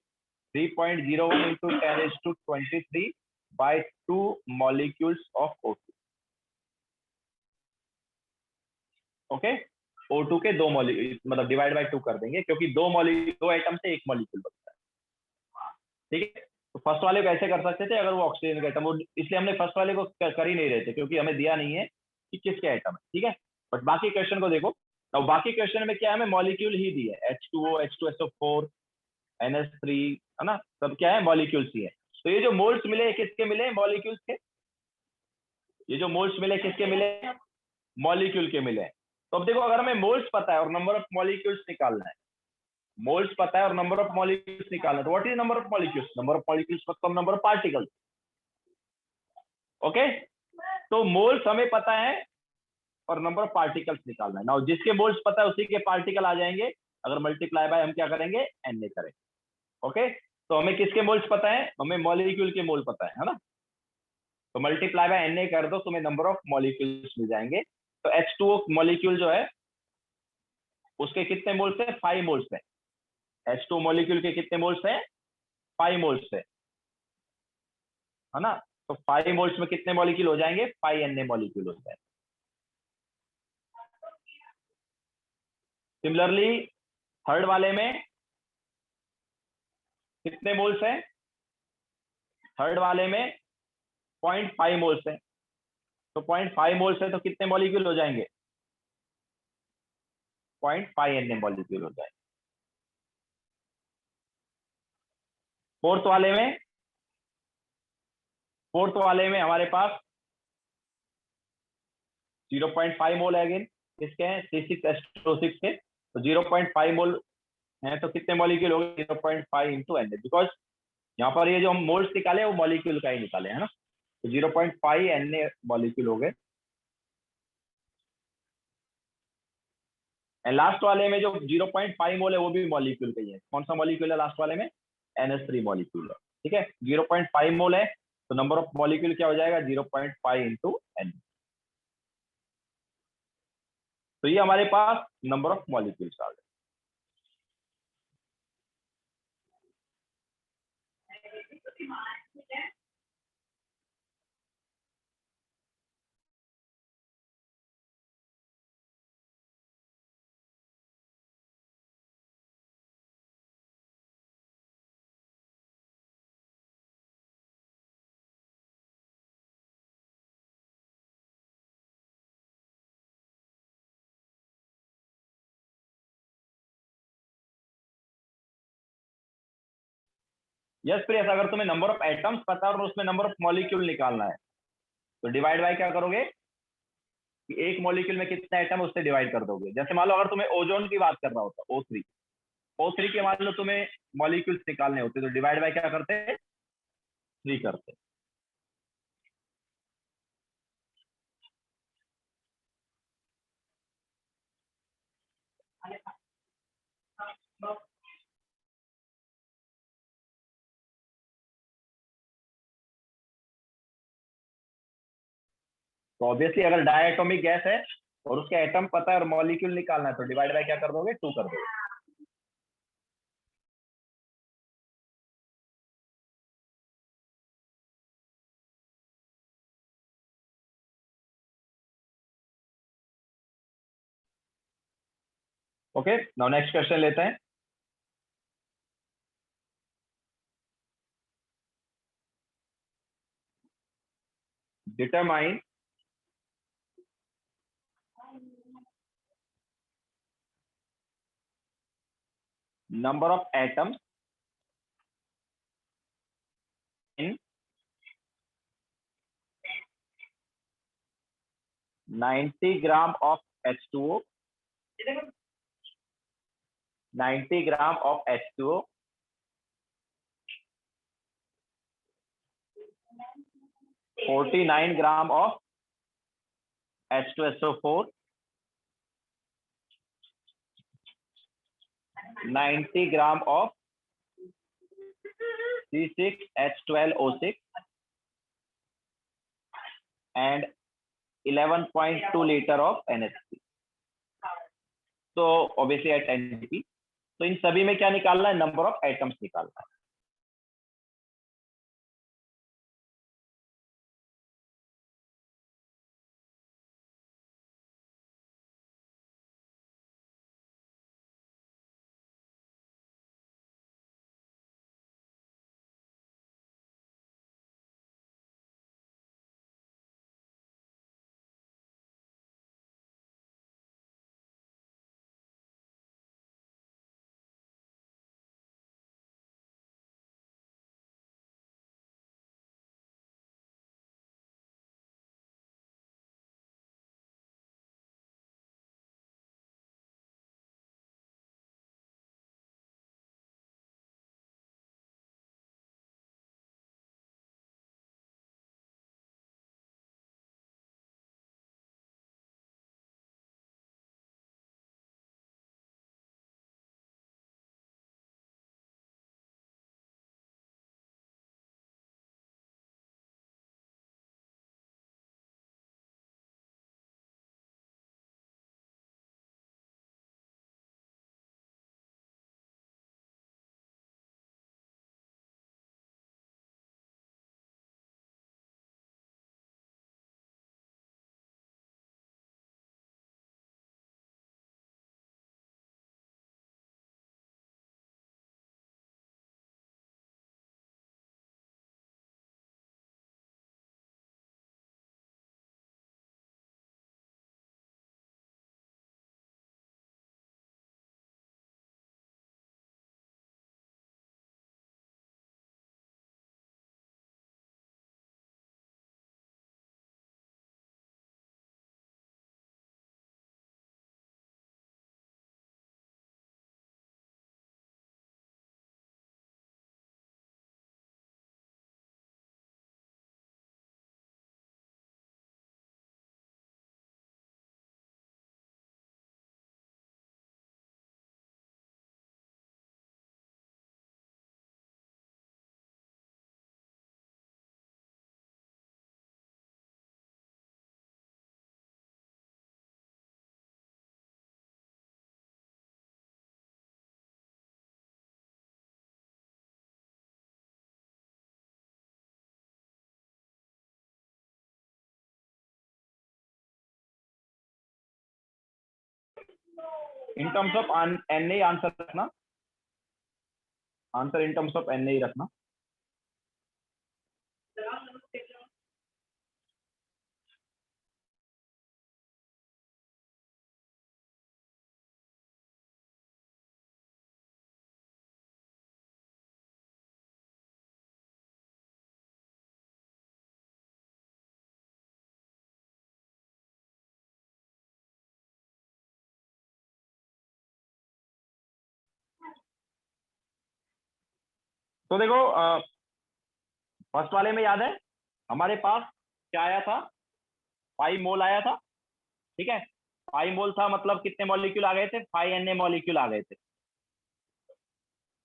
3.01 into 10⁻23 by 2 molecules of O2। Okay, O2 के 2 मॉलिक्यूल, मतलब डिवाइड बाई 2 कर देंगे क्योंकि 2 एटम से 1 मॉलिक्यूल बनता है। ठीक है, तो फर्स्ट वाले को ऐसे कर सकते थे अगर वो ऑक्सीजन का एटम हो, इसलिए हमने फर्स्ट वाले को कर ही नहीं रहे थे क्योंकि हमें दिया नहीं है कि किसके एटम है। ठीक है, बट बाकी क्वेश्चन को देखो। अब बाकी क्वेश्चन में क्या है, हमें मॉलिक्यूल ही दी है। H2O, H2SO4, NH3, है ना, सब क्या है? मॉलिक्यूल्स ही है। तो ये जो मोल्स मिले किसके मिले? मॉलिक्यूल्स के। ये जो मोल्स मिले किसके मिले? मॉलिक्यूल के मिले। तो अब देखो, अगर हमें मोल्स पता है और नंबर ऑफ मॉलिक्यूल्स निकालना है, मोल्स पता है और नंबर ऑफ मॉलिक्यूल्स निकालना है, तो what is number of molecules? Number of molecules मतलब नंबर ऑफ पार्टिकल्स। ओके, तो मोल्स हमें पता है और नंबर ऑफ पार्टिकल्स निकालना है ना। जिसके मोल्स पता है उसी के पार्टिकल आ जाएंगे। अगर मल्टीप्लाई बाय हम क्या करेंगे? Na करेंगे। ओके, तो हमें किसके मोल्स पता है? हमें मॉलिक्यूल के मोल पता है ना। तो मल्टीप्लाई बाय Na कर दो, तुम्हें नंबर ऑफ मॉलिक्यूल्स मिल जाएंगे। तो H2O मॉलिक्यूल जो है उसके कितने मोल्स है? 5 मोल्स है। H2 मॉलिक्यूल के कितने मोल्स हैं? 5 मोल्स है ना। तो 5 मोल्स में कितने मॉलिक्यूल हो जाएंगे? 5 Na मॉलिक्यूल हो जाएंगे। सिमिलरली थर्ड वाले में कितने मोल्स हैं? थर्ड वाले में 0.5 मोल्स है। तो 0.5 मोल्स है तो कितने मॉलिक्यूल हो जाएंगे? 0.5 Na मॉलिक्यूल हो जाएंगे। फोर्थ वाले में फोर्थ वाले में हमारे पास 0.5 मोल है अगेन, किसके हैं, C6H6 के। तो 0.5 मोल है, तो कितने मॉलिक्यूल हो गए, 0.5 इंटू एन, बिकॉज यहाँ पर ये जो हम मोल्स निकाले वो मॉलिक्यूल का ही निकाले है ना। तो 0.5 एन मॉलिक्यूल हो गए। एंड लास्ट वाले में जो 0.5 मोल है वो भी मॉलिक्यूल का ही है। कौन सा मॉलिक्यूल है लास्ट वाले में, NH3 मॉलिक्यूल है। ठीक है, 0.5 मोल है तो नंबर ऑफ मॉलिक्यूल क्या हो जाएगा, 0.5 इंटू एन। तो ये हमारे पास नंबर ऑफ मॉलिक्यूल्स आ गए। यस प्रियस, अगर तुम्हें नंबर ऑफ एटम्स पता है और उसमें नंबर ऑफ मॉलिक्यूल निकालना है तो डिवाइड बाय क्या करोगे, कि एक मॉलिक्यूल में कितना एटम है उससे डिवाइड कर दोगे। जैसे मान लो अगर तुम्हें ओजोन की बात करना होता, O3 के मान लो तुम्हें मॉलिक्यूल्स निकालने होते तो डिवाइड बाय क्या करते हैं, 3 करते। तो ऑब्वियसली अगर डायटोमिक गैस है और उसके एटम पता है और मॉलिक्यूल निकालना है तो डिवाइड बाय क्या कर दोगे, 2 कर दोगे। ओके, नाउ नेक्स्ट क्वेश्चन लेते हैं। Determine number of atoms in 90 gram of H2O, 90 gram of H2O, 49 gram of H2SO4, 90 gram of C6H12O6 and 11.2 litre of NH3। तो ऑब्वियसली एट NDP, तो इन सभी में क्या निकालना है, नंबर ऑफ एटम्स निकालना है। इन टर्म्स ऑफ एन ही आंसर रखना, answer in terms of N ही रखना। तो देखो फर्स्ट वाले में याद है हमारे पास क्या आया था, 5 मोल आया था, ठीक है। 5 मोल था मतलब कितने मॉलिक्यूल आ गए थे, 5 Na मॉलिक्यूल आ गए थे।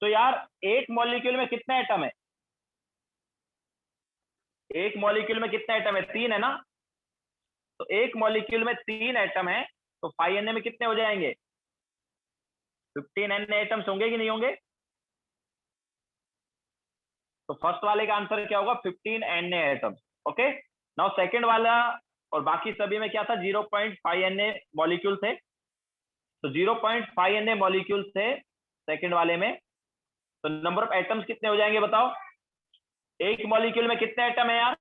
तो यार एक मॉलिक्यूल में कितने एटम है, एक मॉलिक्यूल में कितने एटम है, 3 है ना। तो एक मॉलिक्यूल में 3 एटम है, तो 5 Na में कितने हो जाएंगे, 15 Na एटम्स होंगे कि नहीं होंगे। तो फर्स्ट वाले का आंसर क्या होगा, 15 Na atoms. Okay, now second वाला और बाकी सभी में क्या था, 0.5 Na मॉलिक्यूल थे। तो 0.5 Na मॉलिक्यूल थे सेकंड वाले में। तो नंबर ऑफ एटम्स कितने हो जाएंगे बताओ, एक मॉलिक्यूल में कितने एटम है यार,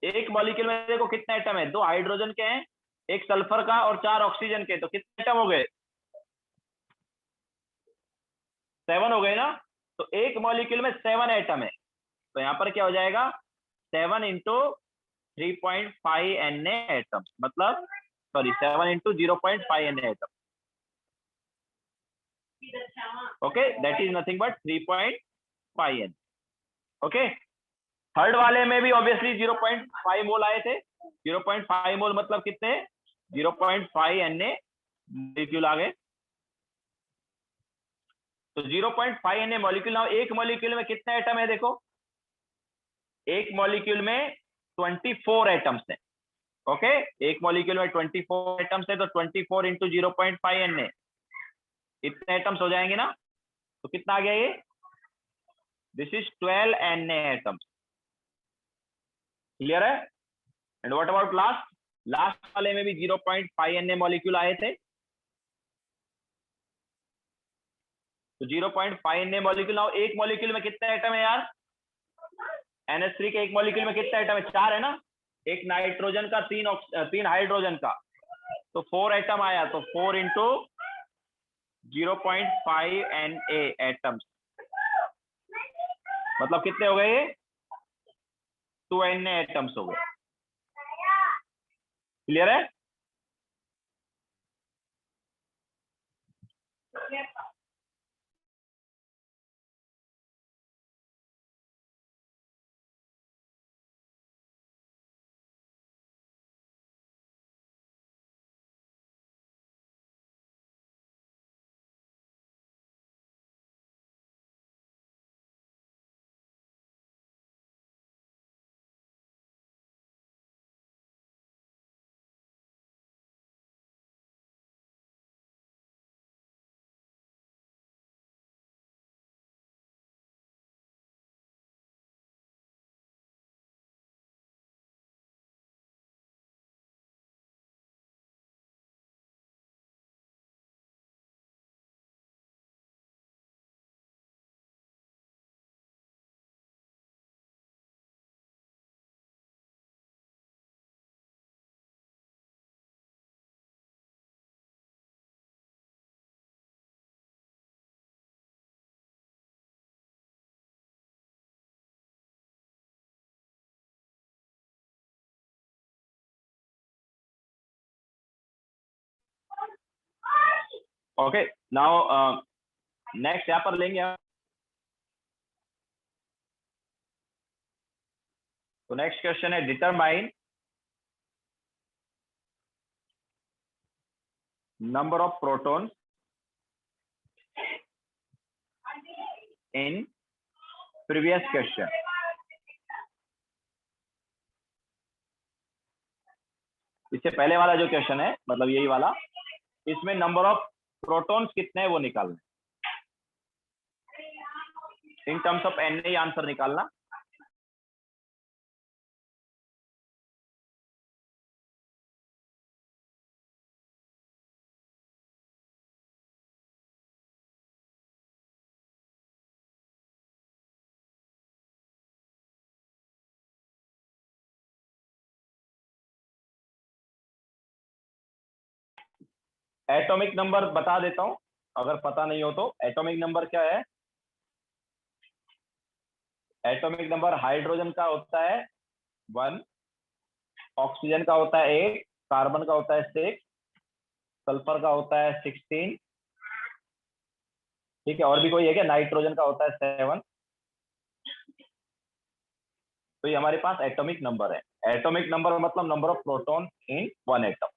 एक मॉलिक्यूल में देखो कितने एटम है, 2 हाइड्रोजन के हैं, एक सल्फर का और 4 ऑक्सीजन के, तो कितने एटम हो गए, 7 हो गए ना। तो एक मॉलिक्यूल में 7 एटम है, तो यहां पर क्या हो जाएगा, 7 इंटू 3.5 Na एटम, मतलब sorry 7 into 0.5 Na atom. Okay, that is nothing but 3.5 Na। Okay, third वाले में भी ऑब्वियसली 0.5 मोल आए थे, 0.5 मोल मतलब कितने, 0.5 Na मॉलिक्यूल आ गए। तो 0.5 Na मॉलिक्यूल, नाउ एक मॉलिक्यूल में कितने एटम है देखो, एक मॉलिक्यूल में 24 एटम्स हैं। ओके, एक मॉलिक्यूल में 24 एटम्स है, तो 24 इंटू 0.5 Na इतने एटम्स हो जाएंगे ना। तो कितना आ गया ये, this is 12 Na atoms. Clear है। And what about last, last वाले में भी 0.5 Na मॉलिक्यूल आए थे। तो 0.5 Na मॉलिक्यूल, नाउ एक मॉलिक्यूल में कितने एटम है यार, NH3 के एक मॉलिक्यूल में कितने एटम है, 4 है ना, एक नाइट्रोजन का, 3 हाइड्रोजन का, तो 4 एटम आया, तो 4 इंटू 0.5 Na एटम्स, मतलब कितने हो गए ये, 2 Na एटम्स हो गए। क्लियर है। ओके, नाउ नेक्स्ट यहां पर लेंगे हम। तो नेक्स्ट क्वेश्चन है, determine number of proton in previous question. इससे पहले वाला जो क्वेश्चन है, मतलब यही वाला, इसमें नंबर ऑफ प्रोटॉन्स कितने हैं वो निकालना, इन टर्म्स ऑफ Na आंसर निकालना। एटॉमिक नंबर बता देता हूं अगर पता नहीं हो तो। एटॉमिक नंबर क्या है? एटॉमिक नंबर हाइड्रोजन का होता है 1, ऑक्सीजन का होता है 8, कार्बन का होता है 6, सल्फर का होता है 16। ठीक है, और भी कोई है क्या? नाइट्रोजन का होता है 7। तो ये हमारे पास एटॉमिक नंबर है। एटॉमिक नंबर मतलब number of proton in one atom.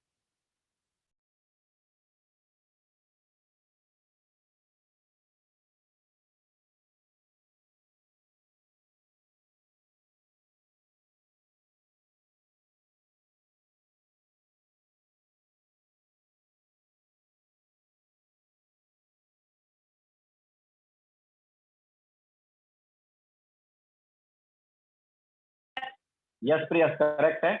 Yes Priyas, correct है।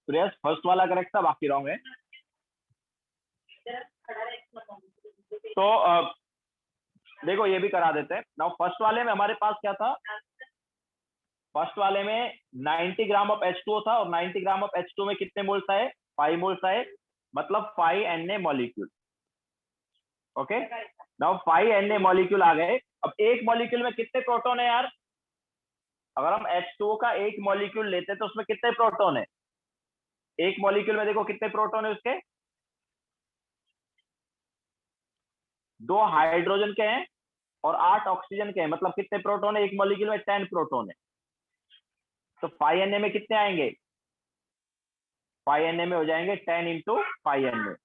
प्रियस फर्स्ट वाला करेक्ट था, बाकी रॉन्ग है। तो देखो ये भी करा देते हैं ना। फर्स्ट वाले में हमारे पास क्या था? फर्स्ट वाले में 90 ग्राम ऑफ H2O था, और 90 ग्राम ऑफ H2O में कितने मोल्स आए? 5 मोल्स आए, मतलब 5 Na molecule. Okay, now 5 Na molecule आ गए। अब एक मॉलिक्यूल में कितने प्रोटॉन है यार? अगर हम H2O का एक मॉलिक्यूल लेते हैं तो उसमें कितने प्रोटॉन है? एक मॉलिक्यूल में देखो कितने प्रोटॉन है उसके? 2 हाइड्रोजन के हैं और 8 ऑक्सीजन के हैं, मतलब कितने प्रोटॉन है एक मॉलिक्यूल में? 10 प्रोटॉन है। तो 5 Na में कितने आएंगे? 5 Na में हो जाएंगे 10 इंटू 5 Na,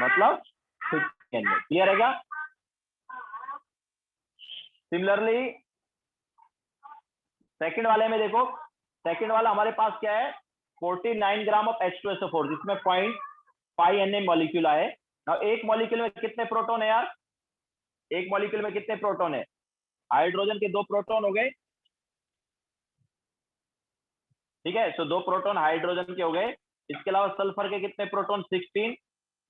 मतलब 50 Na। क्लियर है क्या? सिमिलरली सेकंड वाले में देखो, सेकंड वाला हमारे पास क्या है? 49 ग्राम ऑफ H2SO4, जिसमें 0.5 Na मॉलिक्यूल आए। now एक मॉलिक्यूल में कितने प्रोटॉन है यार? एक मॉलिक्यूल में कितने प्रोटॉन है? हाइड्रोजन के 2 प्रोटॉन हो गए, ठीक है, तो 2 प्रोटॉन हाइड्रोजन के हो गए। इसके अलावा सल्फर के कितने प्रोटॉन? 16।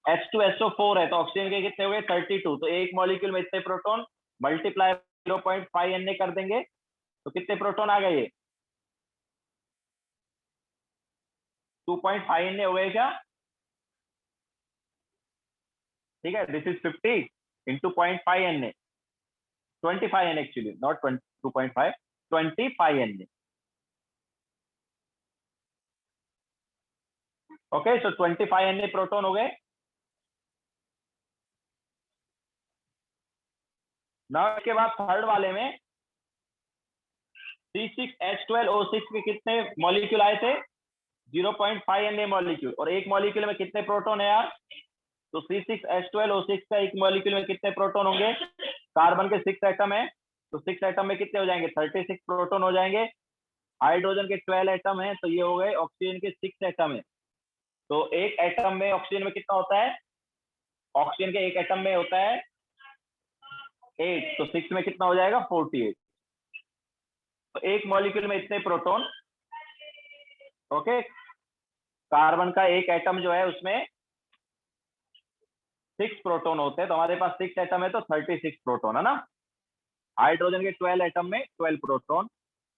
H2SO4 है तो ऑक्सीजन के कितने हो गए? 32। तो एक मॉलिक्यूल में इतने प्रोटॉन, मल्टीप्लाई 0.5 Na कर देंगे तो कितने प्रोटॉन आ गए? ये 2.5 Na हो गए क्या? ठीक है, this is 50 into 0.5 Na, 25 Na actually, not 2.5, 25 Na। Okay, so 25 Na proton हो गए। ना इसके बाद थर्ड वाले में C6H12O6 के कितने मॉलिक्यूल आए थे? 0.5 Na मॉलिक्यूल। और एक मॉलिक्यूल में कितने प्रोटॉन है यार? तो C6H12O6 का एक मॉलिक्यूल में कितने प्रोटॉन होंगे? कार्बन के 6 एटम है, तो 6 एटम में कितने हो जाएंगे? 36 प्रोटॉन हो जाएंगे। हाइड्रोजन के 12 एटम है, तो ये हो गए। ऑक्सीजन के 6 एटम है, तो एक एटम में ऑक्सीजन में कितना होता है? ऑक्सीजन के एक एटम में होता है 8, तो 6 में कितना हो जाएगा 48। तो एक मॉलिक्यूल में इतने प्रोटॉन। ओके, कार्बन का एक एटम जो है उसमें 6 प्रोटॉन होते हैं, तो हमारे पास 6 एटम है तो 36 प्रोटॉन है ना। हाइड्रोजन के 12 एटम में 12 प्रोटॉन।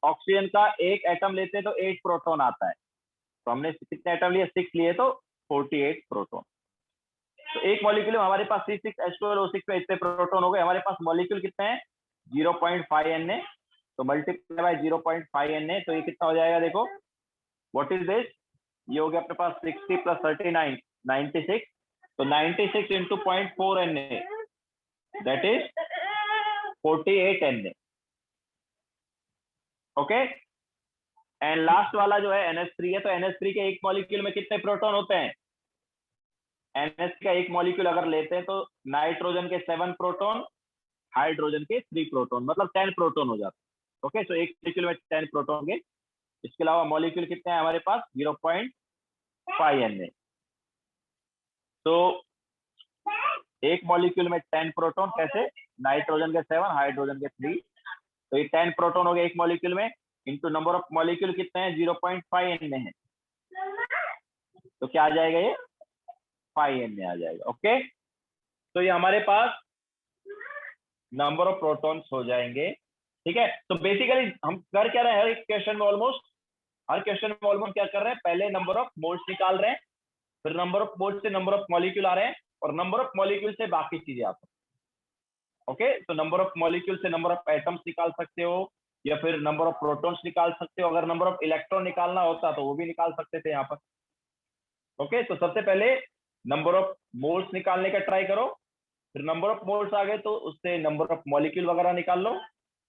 ऑक्सीजन का एक एटम लेते हैं तो 8 प्रोटॉन आता है, तो हमने कितने एटम लिए 6 लिए तो 48 प्रोटॉन। तो एक मॉलिक्यूल में हमारे पास C6H12O6 में इतने प्रोटॉन हो गए। हमारे पास मॉलिक्यूल कितने हैं 0.5 Na, तो मल्टीप्लाई बाय 0.5 Na, तो ये कितना हो जाएगा देखो, व्हाट इज दिस, ये हो गया अपने पास 60 प्लस 39 96, तो 96 into 0.4 Na, that is 48 Na। Okay, and last वाला जो है NH3 है, तो NH3 के एक मॉलिक्यूल में कितने प्रोटॉन होते हैं, NH का एक मॉलिक्यूल अगर लेते हैं तो नाइट्रोजन के 7 प्रोटॉन, हाइड्रोजन के 3 प्रोटॉन, मतलब 10 प्रोटॉन हो जाते हैं। ओके, तो एक मॉलिक्यूल में 10 प्रोटॉन होंगे। इसके अलावा मॉलिक्यूल कितने हैं हमारे पास 0.5 Na। तो एक मॉलिक्यूल में 10 प्रोटॉन कैसे, नाइट्रोजन के 7, हाइड्रोजन के 3, तो ये 10 प्रोटॉन हो गए एक मॉलिक्यूल में, इंटू नंबर ऑफ मॉलिक्यूल कितने हैं 0.5 Na है, तो क्या आ जाएगा ये 5 Na आ जाएगा। ओके, तो ये हमारे पास नंबर ऑफ प्रोटॉन्स हो जाएंगे। ठीक है, तो बेसिकली हम कर क्या रहे हैं, हर एक क्वेश्चन में ऑलमोस्ट, हर क्वेश्चन में ऑलमोस्ट क्या कर रहे हैं, पहले नंबर ऑफ मोल्स निकाल रहे हैं, फिर नंबर ऑफ मोल्स से नंबर ऑफ मॉलिक्यूल आ रहे हैं, और नंबर ऑफ मॉलिक्यूल से बाकी चीजें आती हैं। ओके, तो नंबर ऑफ मॉलिक्यूल से नंबर ऑफ एटम्स निकाल सकते हो, या फिर नंबर ऑफ प्रोटॉन्स निकाल सकते हो, अगर नंबर ऑफ इलेक्ट्रॉन निकालना होता तो वो भी निकाल सकते थे यहाँ पर। ओके, तो सबसे पहले नंबर ऑफ मोल्स निकालने का ट्राई करो, फिर नंबर ऑफ मोल्स आ गए तो उससे नंबर ऑफ मॉलिक्यूल वगैरह निकाल लो,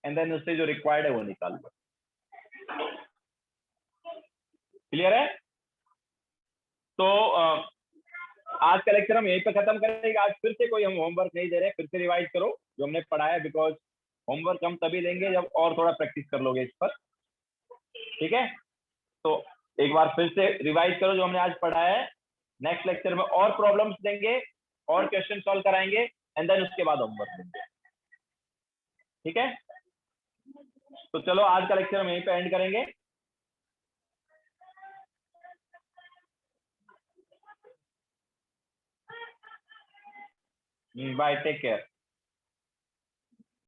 एंड देन उससे जो रिक्वायर्ड है वो निकाल लो। क्लियर है? तो आज का लेक्चर हम यहीं पे खत्म करेंगे। आज फिर से कोई हम होमवर्क नहीं दे रहे, फिर से रिवाइज करो जो हमने पढ़ा है, बिकॉज होमवर्क हम तभी देंगे जब और थोड़ा प्रैक्टिस कर लोगे इस पर। ठीक है, तो एक बार फिर से रिवाइज करो जो हमने आज पढ़ा है। नेक्स्ट लेक्चर में और प्रॉब्लम्स देंगे और क्वेश्चन सॉल्व कराएंगे, एंड देन उसके बाद होमवर्क देंगे। ठीक है, तो चलो आज का लेक्चर हम यहीं पे एंड करेंगे। Bye, take care.